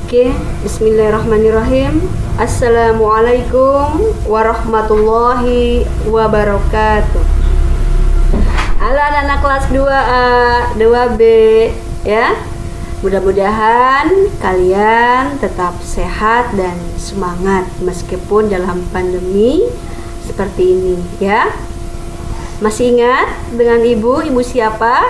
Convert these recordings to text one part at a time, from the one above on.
Oke, bismillahirrahmanirrahim. Assalamualaikum warahmatullahi wabarakatuh. Halo anak-anak kelas 2A, 2B ya. Mudah-mudahan kalian tetap sehat dan semangat meskipun dalam pandemi seperti ini ya. Masih ingat dengan ibu siapa?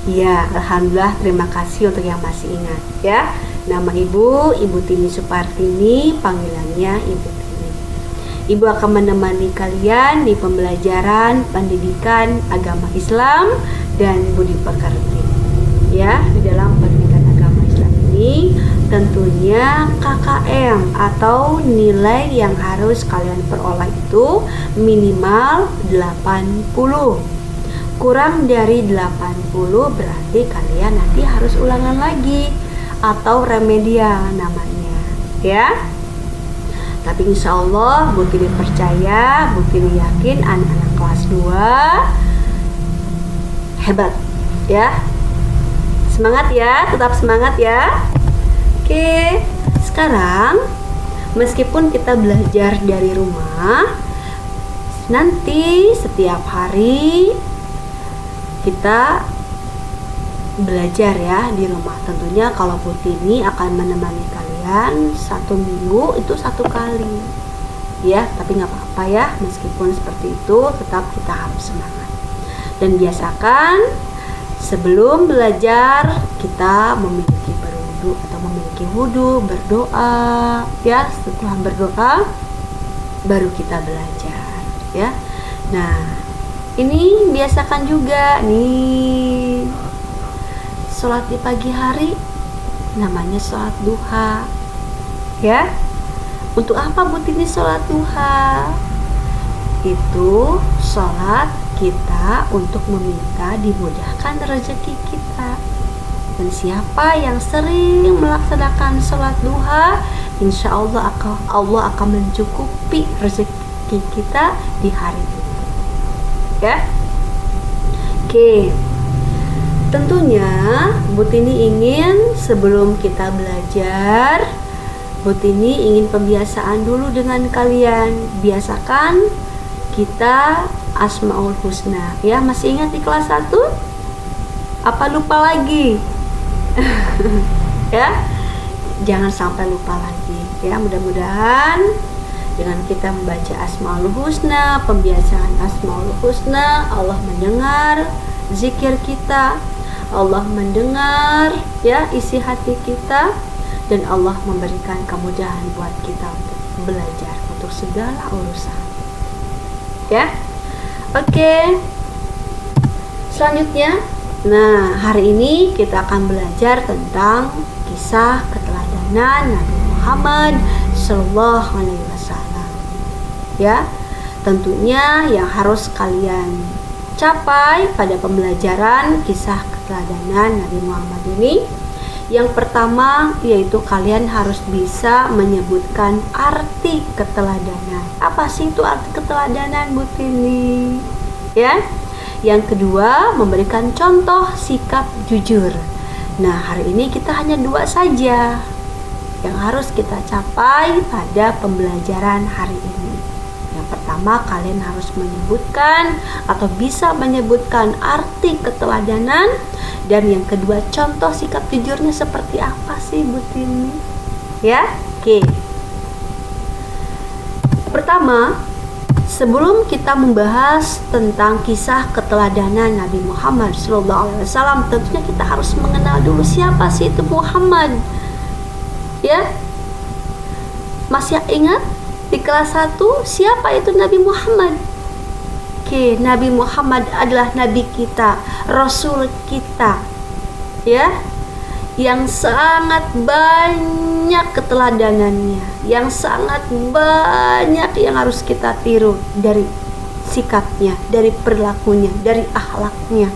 Ya, alhamdulillah, terima kasih untuk yang masih ingat ya. Nama Ibu Tini Supartini, panggilannya Ibu Tini. Ibu akan menemani kalian di pembelajaran pendidikan agama Islam dan budi pekerti. Ya, di dalam pendidikan agama Islam ini tentunya KKM atau nilai yang harus kalian peroleh itu minimal 80. Kurang dari 80 berarti kalian nanti harus ulangan lagi atau remedial namanya ya. Tapi insya Allah Bu Tini percaya, Bu Tini yakin anak-anak kelas 2 hebat ya. Semangat ya, tetap semangat ya. Oke, sekarang meskipun kita belajar dari rumah, nanti setiap hari kita belajar ya di rumah. Tentunya kalau Bu Tini akan menemani kalian 1 minggu itu 1 kali ya, tapi nggak apa-apa ya, meskipun seperti itu tetap kita harus semangat. Dan biasakan sebelum belajar kita memiliki berwudu atau memiliki wudu, berdoa ya. Setelah berdoa baru kita belajar ya. Nah, ini biasakan juga nih, sholat di pagi hari namanya sholat duha ya. Untuk apa Bu Tini sholat duha? Itu sholat kita untuk meminta dimudahkan rezeki kita. Dan siapa yang sering melaksanakan sholat duha, insya Allah akan mencukupi rezeki kita di hari ini ya. Oke, tentunya Bu Tini ingin sebelum kita belajar, Bu Tini ingin pembiasaan dulu dengan kalian. Biasakan kita Asmaul Husna ya. Masih ingat di kelas 1? Apa lupa lagi? Ya, jangan sampai lupa lagi ya. Mudah-mudahan dengan kita membaca Asmaul Husna, pembiasaan Asmaul Husna, Allah mendengar zikir kita, Allah mendengar ya isi hati kita, dan Allah memberikan kemudahan buat kita untuk belajar untuk segala urusan ya. Oke, selanjutnya, nah hari ini kita akan belajar tentang kisah keteladanan Nabi Muhammad Sallallahu Alaihi Wasallam ya. Tentunya yang harus kalian capai pada pembelajaran kisah keteladanan Nabi Muhammad ini, yang pertama yaitu kalian harus bisa menyebutkan arti keteladanan. Apa sih itu arti keteladanan Bu Tini ya? Yang kedua, memberikan contoh sikap jujur. Nah, hari ini kita hanya 2 saja yang harus kita capai pada pembelajaran hari ini. Yang pertama, kalian harus menyebutkan atau bisa menyebutkan arti keteladanan, dan yang kedua, contoh sikap jujurnya seperti apa sih Bu Tini ya. Oke, pertama, sebelum kita membahas tentang kisah keteladanan Nabi Muhammad SAW, tentunya kita harus mengenal dulu siapa sih itu Muhammad ya. Masih ingat di kelas 1 siapa itu Nabi Muhammad? Oke, Nabi Muhammad adalah Nabi kita, Rasul kita ya, yang sangat banyak keteladanannya, yang sangat banyak yang harus kita tiru dari sikapnya, dari perilakunya, dari akhlaknya.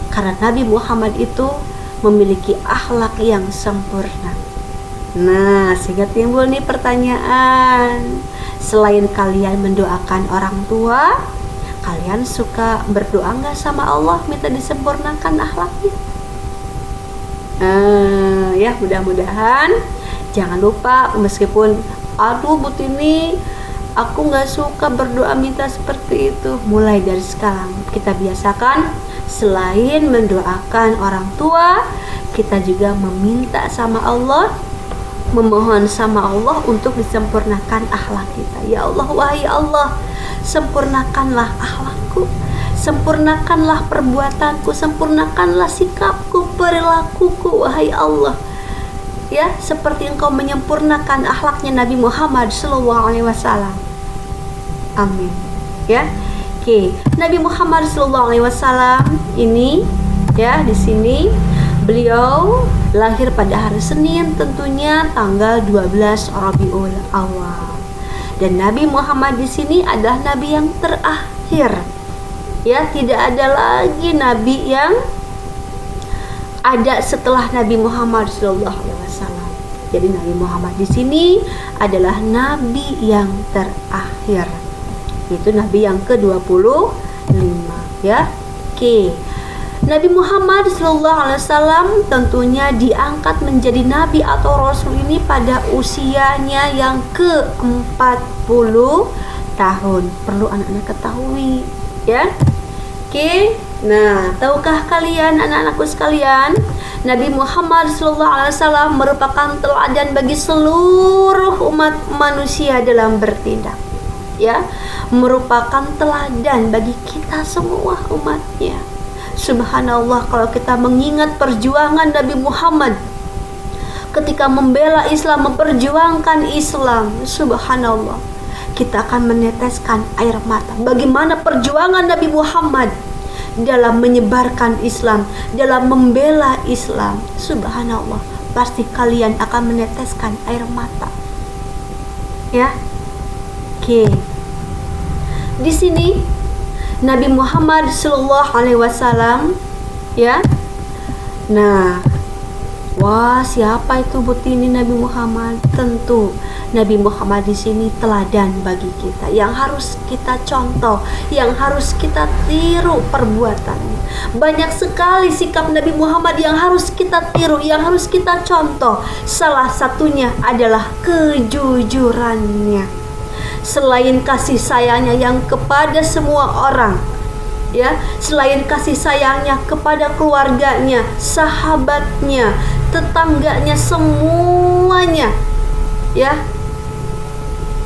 Karena Nabi Muhammad itu memiliki akhlak yang sempurna. Nah, sehingga timbul nih pertanyaan, selain kalian mendoakan orang tua, kalian suka berdoa nggak sama Allah minta disempurnakan akhlaknya? ya. Mudah-mudahan jangan lupa, meskipun aduh Bu Tini, aku nggak suka berdoa minta seperti itu. Mulai dari sekarang kita biasakan, selain mendoakan orang tua, kita juga meminta sama Allah, memohon sama Allah untuk disempurnakan akhlak kita. Ya Allah, wahai Allah, sempurnakanlah akhlakku, sempurnakanlah perbuatanku, sempurnakanlah sikapku, perilakuku, wahai Allah. Ya, seperti Engkau menyempurnakan akhlaknya Nabi Muhammad SAW. Amin. Ya, oke. Nabi Muhammad SAW ini, ya, di sini beliau lahir pada hari Senin, tentunya tanggal 12 Rabiul Awal. Dan Nabi Muhammad di sini adalah nabi yang terakhir. Ya, tidak ada lagi nabi yang ada setelah Nabi Muhammad SAW. Jadi Nabi Muhammad di sini adalah nabi yang terakhir. Itu nabi yang ke-25, ya. Oke. Nabi Muhammad SAW tentunya diangkat menjadi nabi atau rasul ini pada usianya yang ke-40 tahun. Perlu anak-anak ketahui, ya. Oke. Nah, tahukah kalian anak-anakku sekalian, Nabi Muhammad SAW merupakan teladan bagi seluruh umat manusia dalam bertindak, ya, merupakan teladan bagi kita semua umatnya. Subhanallah, kalau kita mengingat perjuangan Nabi Muhammad ketika membela Islam, memperjuangkan Islam, subhanallah, kita akan meneteskan air mata. Bagaimana perjuangan Nabi Muhammad dalam menyebarkan Islam, dalam membela Islam, subhanallah, pasti kalian akan meneteskan air mata, ya. Oke. Di sini Nabi Muhammad SAW, ya. Nah, wah, siapa itu Bu Tini Nabi Muhammad? Tentu Nabi Muhammad di sini teladan bagi kita, yang harus kita contoh, yang harus kita tiru perbuatannya. Banyak sekali sikap Nabi Muhammad yang harus kita tiru, yang harus kita contoh. Salah satunya adalah kejujurannya. Selain kasih sayangnya yang kepada semua orang, ya, selain kasih sayangnya kepada keluarganya, sahabatnya, tetangganya, semuanya, ya.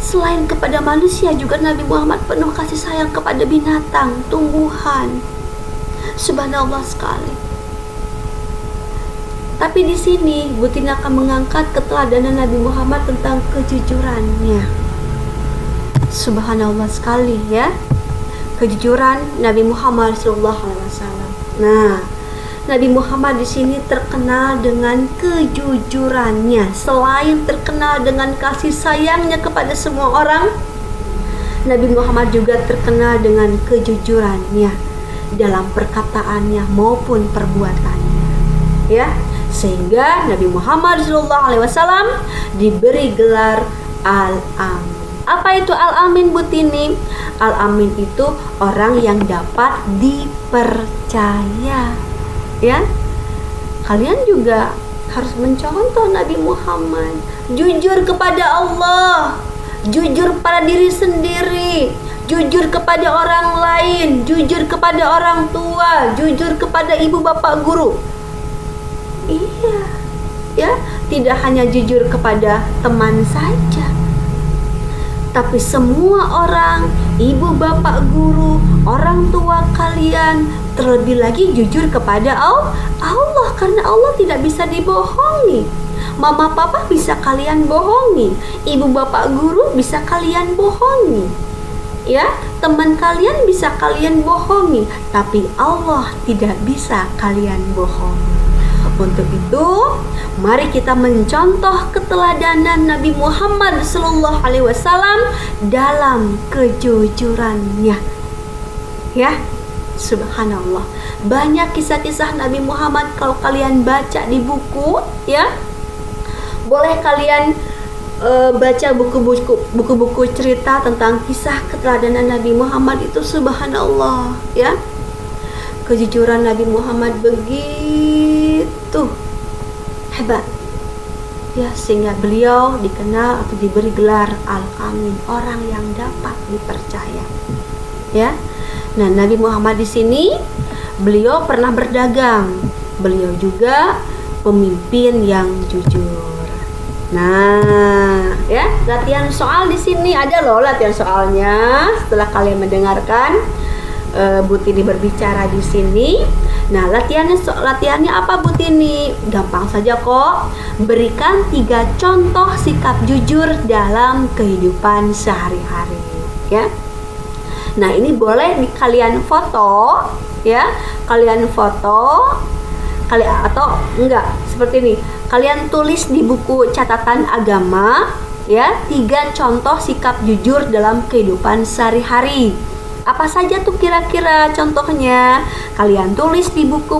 Selain kepada manusia juga Nabi Muhammad penuh kasih sayang kepada binatang, tumbuhan. Subhanallah sekali. Tapi di sini Bu Tina akan mengangkat keteladanan Nabi Muhammad tentang kejujurannya. Subhanallah sekali, ya. Kejujuran Nabi Muhammad SAW. Nah, Nabi Muhammad di sini terkenal dengan kejujurannya. Selain terkenal dengan kasih sayangnya kepada semua orang, Nabi Muhammad juga terkenal dengan kejujurannya dalam perkataannya maupun perbuatannya, ya. Sehingga Nabi Muhammad SAW diberi gelar Al-Amin. Apa itu Al-Amin, Bu Tini? Al-Amin itu orang yang dapat dipercaya, ya. Kalian juga harus mencontoh Nabi Muhammad, jujur kepada Allah, jujur pada diri sendiri, jujur kepada orang lain, jujur kepada orang tua, jujur kepada ibu bapak guru. Iya, ya, tidak hanya jujur kepada teman saja, tapi semua orang, ibu bapak guru, orang tua kalian, terlebih lagi jujur kepada Allah, karena Allah tidak bisa dibohongi. Mama papa bisa kalian bohongi, ibu bapak guru bisa kalian bohongi, ya, teman kalian bisa kalian bohongi, tapi Allah tidak bisa kalian bohongi. Untuk itu, mari kita mencontoh keteladanan Nabi Muhammad SAW dalam kejujurannya, ya. Subhanallah, banyak kisah-kisah Nabi Muhammad kalau kalian baca di buku, ya. Boleh kalian baca buku-buku cerita tentang kisah keteladanan Nabi Muhammad itu, subhanallah, ya. Kejujuran Nabi Muhammad begitu hebat, ya, sehingga beliau dikenal atau diberi gelar Al-Amin, orang yang dapat dipercaya. Ya. Nah, Nabi Muhammad di sini beliau pernah berdagang. Beliau juga pemimpin yang jujur. Nah, ya, latihan soal di sini ada loh latihan soalnya. Setelah kalian mendengarkan Bu Tini berbicara di sini. Nah, latihannya apa Bu Tini? Gampang saja kok. Berikan 3 contoh sikap jujur dalam kehidupan sehari-hari, ya. Nah, ini boleh kalian foto, ya. Kalian foto atau enggak seperti ini. Kalian tulis di buku catatan agama, ya, 3 contoh sikap jujur dalam kehidupan sehari-hari. Apa saja tuh kira-kira contohnya? Kalian tulis di buku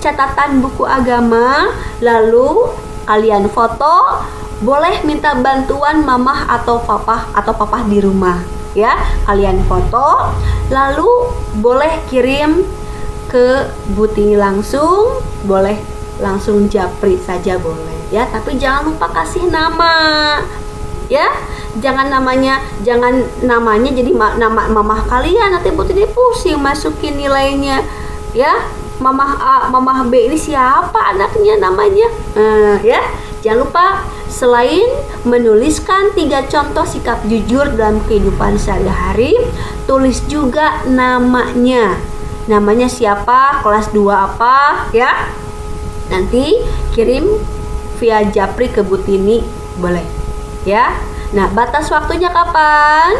catatan buku agama, lalu kalian foto. Boleh minta bantuan mamah atau papah di rumah, ya. Kalian foto, lalu boleh kirim ke Bu Tini langsung, boleh langsung japri saja boleh, ya. Tapi jangan lupa kasih nama, ya. Jangan namanya jadi nama mamah kalian, nanti Bu Tini pusing masukin nilainya, ya. Mamah A, mamah B ini siapa anaknya namanya, ya. Jangan lupa selain menuliskan 3 contoh sikap jujur dalam kehidupan sehari-hari, tulis juga namanya. Namanya siapa, kelas 2 apa, ya. Nanti kirim via japri ke Bu Tini boleh, ya. Nah, batas waktunya kapan?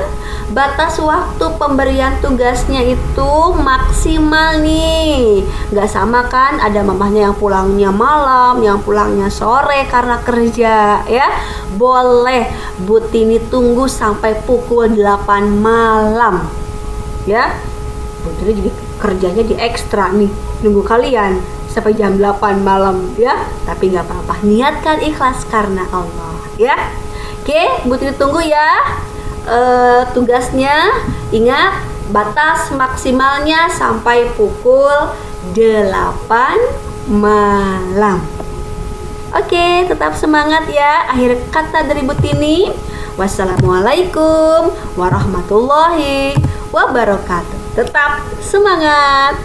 Batas waktu pemberian tugasnya itu maksimal nih. Gak sama kan, ada mamahnya yang pulangnya malam, yang pulangnya sore karena kerja, ya. Boleh Bu Tini tunggu sampai pukul 8 malam, ya. Bu Tini jadi kerjanya di ekstra nih, nunggu kalian sampai jam 8 malam, ya. Tapi gak apa-apa, niatkan ikhlas karena Allah, ya. Oke, Bu Tini tunggu ya. Tugasnya ingat batas maksimalnya sampai pukul 8 malam. Oke, tetap semangat ya. Akhir kata dari Bu Tini, wassalamualaikum warahmatullahi wabarakatuh. Tetap semangat.